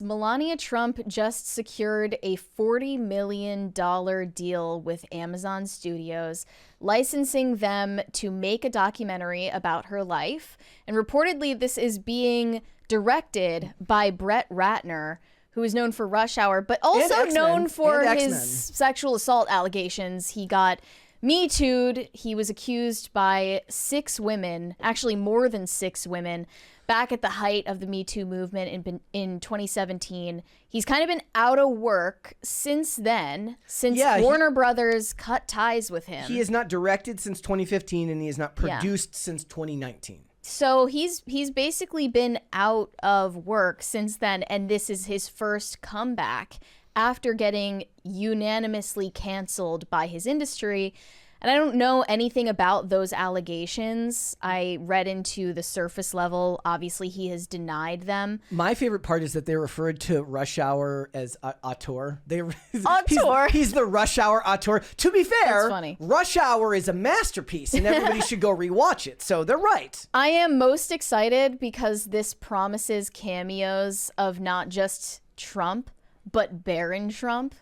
Melania Trump just secured a $40 million deal with Amazon Studios, licensing them to make a documentary about her life. And reportedly, this is being directed by Brett Ratner, who is known for Rush Hour, but also known for his sexual assault allegations. He got Me Too'd. He was accused by 6 women, actually more than 6 women, back at the height of the Me Too movement in 2017. He's kind of been out of work since then, since Warner Brothers cut ties with him. He has not directed since 2015, and he has not produced since 2019. So he's basically been out of work since then, and this is his first comeback after getting unanimously canceled by his industry. And I don't know anything about those allegations. I read into the surface level. Obviously, he has denied them. My favorite part is that they referred to Rush Hour as auteur. Auteur? He's the Rush Hour auteur. To be fair, That's funny. Rush Hour is a masterpiece, and everybody should go rewatch it. So they're right. I am most excited because this promises cameos of not just Trump, but Barron Trump.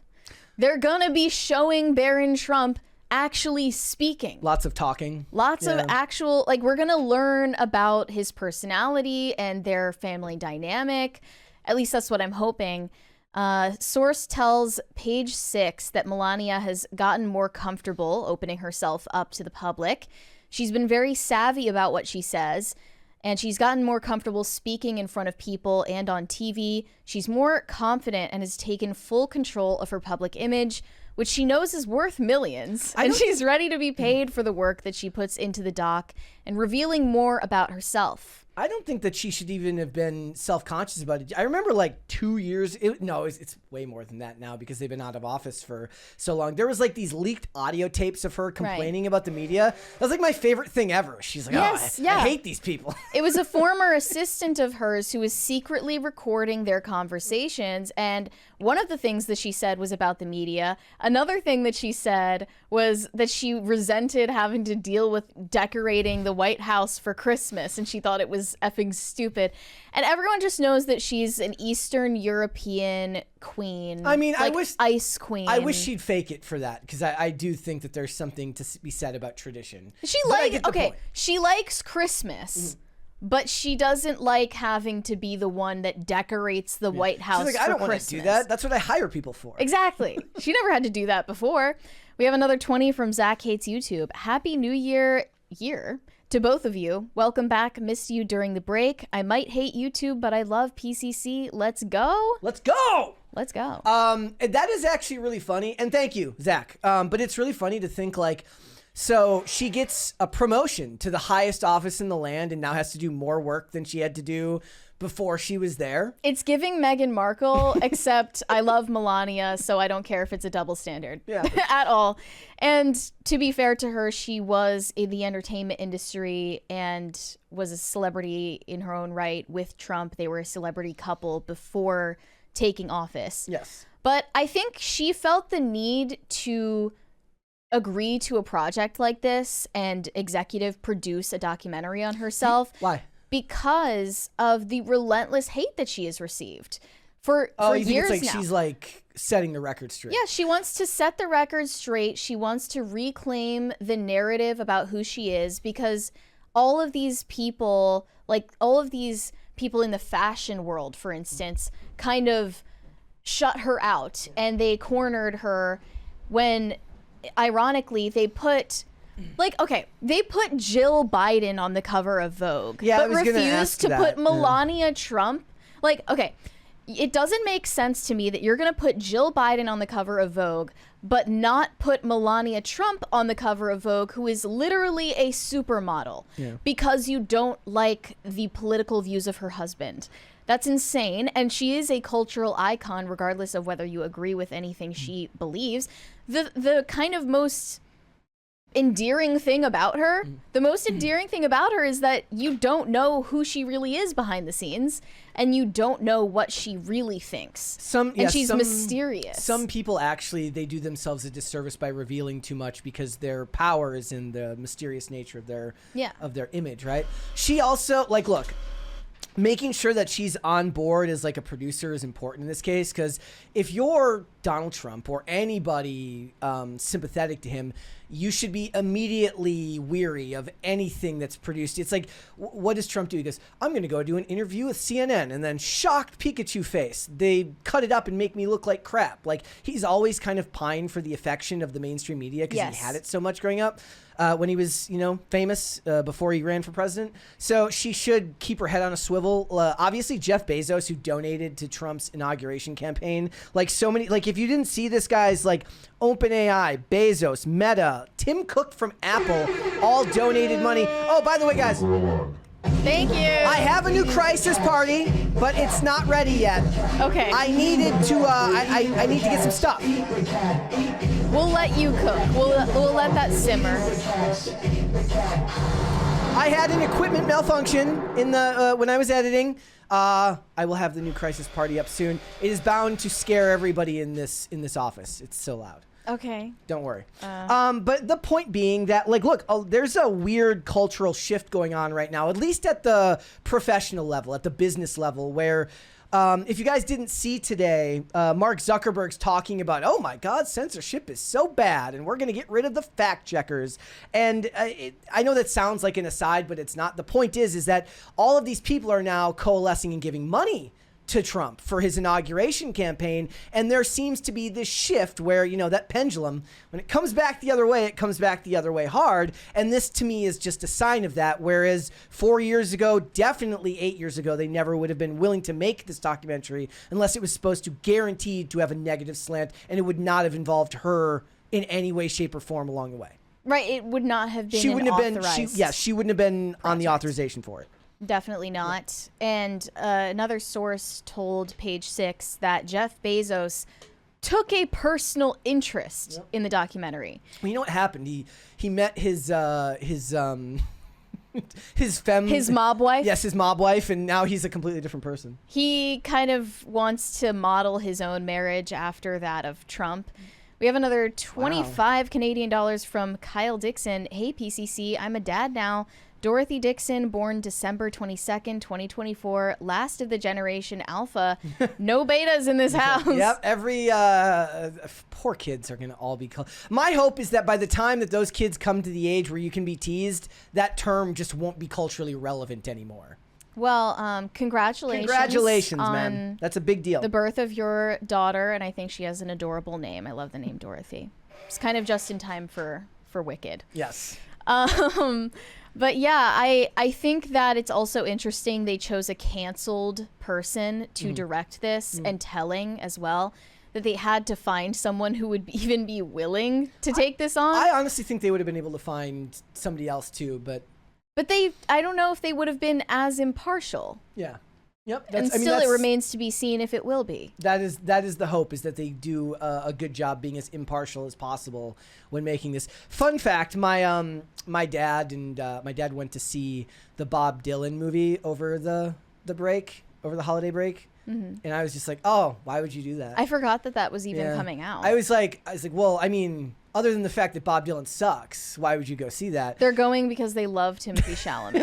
They're going to be showing Barron Trump actually speaking. Lots of talking. Lots of actual, like, we're going to learn about his personality and their family dynamic. At least that's what I'm hoping. Source tells Page 6 that Melania has gotten more comfortable opening herself up to the public. She's been very savvy about what she says, and she's gotten more comfortable speaking in front of people and on TV. She's more confident and has taken full control of her public image, which she knows is worth millions. And she's ready to be paid for the work that she puts into the doc and revealing more about herself. I don't think that she should even have been self-conscious about it. I remember like 2 years. It's way more than that now because they've been out of office for so long. There was like these leaked audio tapes of her complaining about the media. That was like my favorite thing ever. She's like, I hate these people. It was a former assistant of hers who was secretly recording their conversations. And one of the things that she said was about the media. Another thing that she said was that she resented having to deal with decorating the White House for Christmas. And she thought it was effing stupid. And everyone just knows that she's an Eastern European queen. I mean, like ice queen. I wish she'd fake it for that, because I do think that there's something to be said about tradition. She likes Christmas. But she doesn't like having to be the one that decorates the White House for Christmas. I don't want to do that. That's what I hire people for. Exactly. She never had to do that before. We have another 20 from Zach Hates YouTube. Happy New Year to both of you. Welcome back. Missed you during the break. I might hate YouTube, but I love PCC. Let's go. Let's go. Let's go. That is actually really funny. And thank you, Zach. But it's really funny to think like, so she gets a promotion to the highest office in the land and now has to do more work than she had to do before she was there. It's giving Meghan Markle, except I love Melania, so I don't care if it's a double standard at all. And to be fair to her, she was in the entertainment industry and was a celebrity in her own right with Trump. They were a celebrity couple before taking office. Yes. But I think she felt the need to agree to a project like this and executive produce a documentary on herself. Why? Because of the relentless hate that she has received for years now. She's like setting the record straight. Yeah, she wants to set the record straight. She wants to reclaim the narrative about who she is, because all of these people, like all of these people in the fashion world, for instance, kind of shut her out and they cornered her when, ironically, they put Jill Biden on the cover of Vogue, but refused to put Melania Trump. Like, okay, it doesn't make sense to me that you're going to put Jill Biden on the cover of Vogue, but not put Melania Trump on the cover of Vogue, who is literally a supermodel, because you don't like the political views of her husband. That's insane. And she is a cultural icon, regardless of whether you agree with anything she believes. The kind of most endearing thing about her, is that you don't know who she really is behind the scenes, and you don't know what she really thinks. She's mysterious. Some people actually, they do themselves a disservice by revealing too much, because their power is in the mysterious nature of their image, right? She also, like, look, making sure that she's on board as like a producer is important in this case, because if you're Donald Trump or anybody sympathetic to him, you should be immediately weary of anything that's produced. It's like, what does Trump do? He goes, I'm going to go do an interview with CNN, and then shocked Pikachu face. They cut it up and make me look like crap. Like, he's always kind of pined for the affection of the mainstream media because he had it so much growing up. When he was, famous before he ran for president. So she should keep her head on a swivel. Obviously, Jeff Bezos, who donated to Trump's inauguration campaign, like so many, like if you didn't see this guy's like OpenAI, Bezos, Meta, Tim Cook from Apple, all donated money. Oh, by the way, guys. Thank you. I have a new crisis party, but it's not ready yet. Okay. I needed to, I need to get some stuff. We'll let you cook. We'll let that simmer. I had an equipment malfunction in the when I was editing. I will have the new crisis party up soon. It is bound to scare everybody in this office. It's so loud. Okay. Don't worry. But the point being that, like, look, there's a weird cultural shift going on right now, at least at the professional level, at the business level, where if you guys didn't see today, Mark Zuckerberg's talking about, oh my God, censorship is so bad, and we're going to get rid of the fact checkers. And I know that sounds like an aside, but it's not. The point is that all of these people are now coalescing and giving money to Trump for his inauguration campaign. And there seems to be this shift where, that pendulum, when it comes back the other way, it comes back the other way hard. And this to me is just a sign of that. Whereas 4 years ago, definitely 8 years ago, they never would have been willing to make this documentary unless it was supposed to guaranteed to have a negative slant, and it would not have involved her in any way, shape, or form along the way. Right. It would not have been she wouldn't have been on the authorization for it. Definitely not. And another source told Page Six that Jeff Bezos took a personal interest in the documentary. Well, you know what happened? He met his mob wife. Yes, his mob wife, and now he's a completely different person. He kind of wants to model his own marriage after that of Trump. We have another 25 Canadian dollars from Kyle Dixon. Hey, PCC, I'm a dad now. Dorothy Dixon, born December 22nd, 2024, last of the generation Alpha. No betas in this house. Yep, every poor kids are going to all be. My hope is that by the time that those kids come to the age where you can be teased, that term just won't be culturally relevant anymore. Well, congratulations. Congratulations, man. That's a big deal. The birth of your daughter, and I think she has an adorable name. I love the name Dorothy. It's kind of just in time for Wicked. Yes. But yeah, I think that it's also interesting they chose a canceled person to direct this and telling as well, that they had to find someone who would even be willing to take this on. I honestly think they would have been able to find somebody else too, but I don't know if they would have been as impartial. Yeah. Yep. And still it remains to be seen if it will be. That is the hope, is that they do a good job being as impartial as possible when making this. Fun fact, my dad went to see the Bob Dylan movie over the holiday break. Mm-hmm. And I was just like, oh, why would you do that? I forgot that was even coming out. I was like, well, I mean, other than the fact that Bob Dylan sucks, why would you go see that? They're going because they love Timothy Chalamet.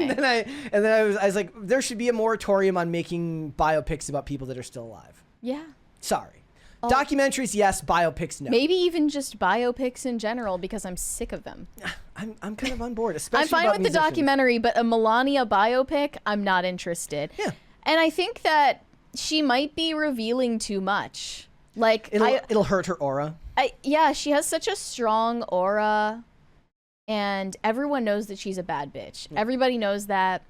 and then I was like, there should be a moratorium on making biopics about people that are still alive. Yeah. Sorry. Documentaries, yes. Biopics, no. Maybe even just biopics in general, because I'm sick of them. I'm kind of on board, especially I'm fine with musicians. the documentary, but a Melania biopic, I'm not interested. Yeah. And I think that she might be revealing too much. Like it'll hurt her aura. She has such a strong aura, and everyone knows that she's a bad bitch. Yeah. Everybody knows that.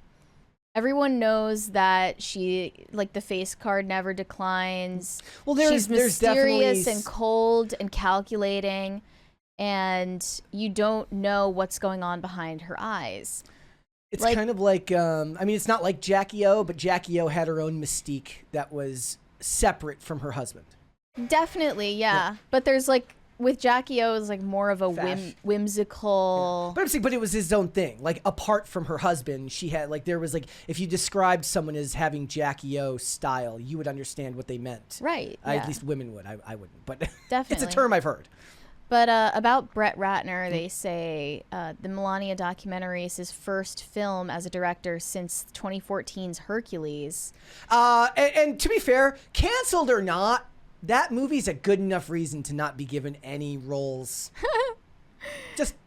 Everyone knows that she, like, the face card never declines. Well, she's mysterious and cold and calculating, and you don't know what's going on behind her eyes. It's kind of like, it's not like Jackie O, but Jackie O had her own mystique that was separate from her husband. Definitely, yeah. But there's with Jackie O, is more of a whimsical. Yeah. But I'm saying, it was his own thing. Like, apart from her husband, she had there was if you described someone as having Jackie O style, you would understand what they meant. Right. At least women would. I wouldn't. But definitely, it's a term I've heard. But about Brett Ratner, they say the Melania documentary is his first film as a director since 2014's Hercules. And to be fair, canceled or not, that movie's a good enough reason to not be given any roles.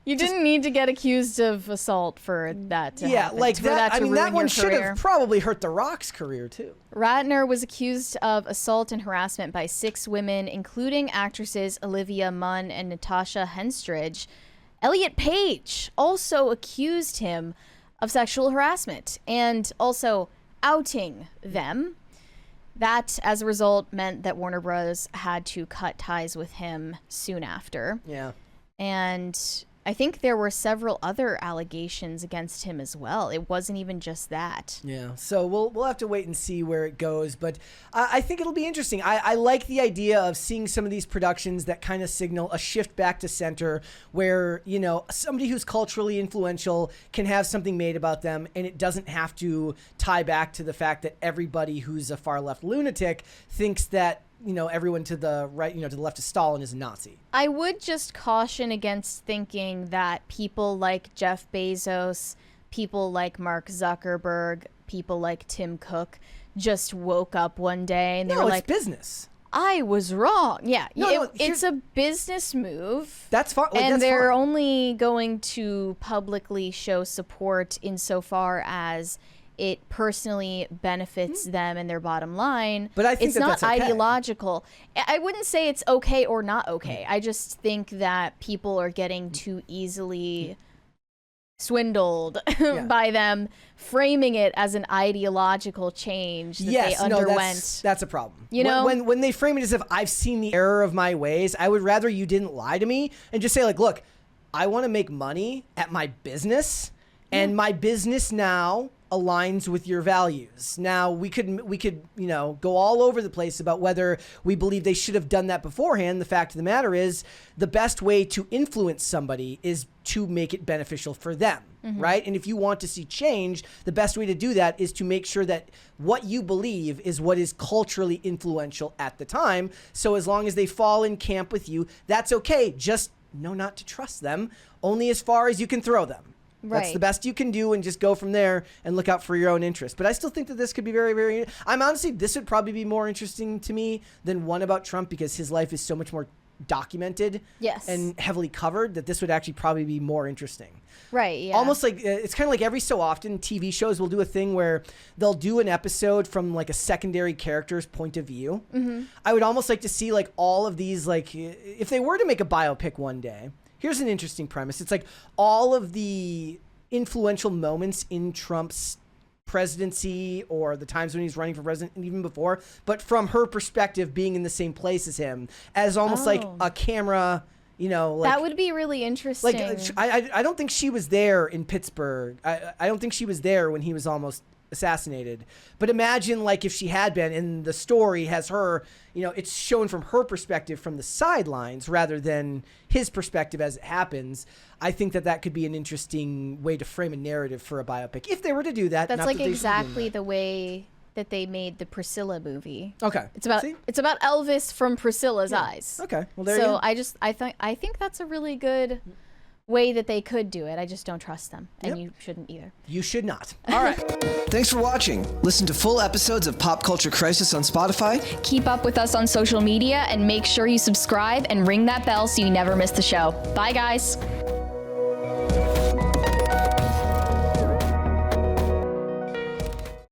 You didn't need to get accused of assault for that to happen. Like that. I mean, that one should have probably hurt The Rock's career too. Ratner was accused of assault and harassment by 6 women, including actresses Olivia Munn and Natasha Henstridge. Elliot Page also accused him of sexual harassment and also outing them. That, as a result, meant that Warner Bros. Had to cut ties with him soon after. Yeah. And I think there were several other allegations against him as well. It wasn't even just that. Yeah. So we'll have to wait and see where it goes. But I think it'll be interesting. I like the idea of seeing some of these productions that kind of signal a shift back to center where, you know, somebody who's culturally influential can have something made about them, and it doesn't have to tie back to the fact that everybody who's a far left lunatic thinks that, you know, everyone to the right, you know, to the left of Stalin is a Nazi. I would just caution against thinking that people like Jeff Bezos, people like Mark Zuckerberg, people like Tim Cook just woke up one day and they were like, it's business. I was wrong. Yeah, it's a business move. That's fine. And they're only going to publicly show support insofar as it personally benefits them and their bottom line. But I think it's not ideological. I wouldn't say it's okay or not okay. I just think that people are getting too easily swindled by them framing it as an ideological change that they underwent. That's a problem. You know, when they frame it as if I've seen the error of my ways, I would rather you didn't lie to me and just say, like, look, I want to make money at my business, and my business now aligns with your values. Now we could, you know, go all over the place about whether we believe they should have done that beforehand. The fact of the matter is the best way to influence somebody is to make it beneficial for them. Right? And if you want to see change, the best way to do that is to make sure that what you believe is what is culturally influential at the time. So as long as they fall in camp with you, that's okay. Just know not to trust them, only as far as you can throw them. Right. That's the best you can do, and just go from there and look out for your own interest. But I still think that this could be very, very... this would probably be more interesting to me than one about Trump, because his life is so much more documented and heavily covered that this would actually probably be more interesting. Right, yeah. Almost like, it's kind of like every so often TV shows will do a thing where they'll do an episode from like a secondary character's point of view. I would almost like to see like all of these, like if they were to make a biopic one day. Here's an interesting premise. It's like all of the influential moments in Trump's presidency or the times when he's running for president and even before, but from her perspective being in the same place as him, as almost like a camera, you know. Like, that would be really interesting. Like I don't think she was there in Pittsburgh. I don't think she was there when he was almost assassinated. But imagine like if she had been, and the story has her, you know, it's shown from her perspective from the sidelines rather than his perspective as it happens. I think that could be an interesting way to frame a narrative for a biopic if they were to do that. That's like exactly the way that they made the Priscilla movie. Okay. It's about Elvis from Priscilla's eyes. Okay. Well, there you go. I think that's a really good way that they could do it. I just don't trust them, and you shouldn't either. You should not. All right. Thanks for watching. Listen to full episodes of Pop Culture Crisis on Spotify. Keep up with us on social media, and make sure you subscribe and ring that bell so you never miss the show. Bye, guys.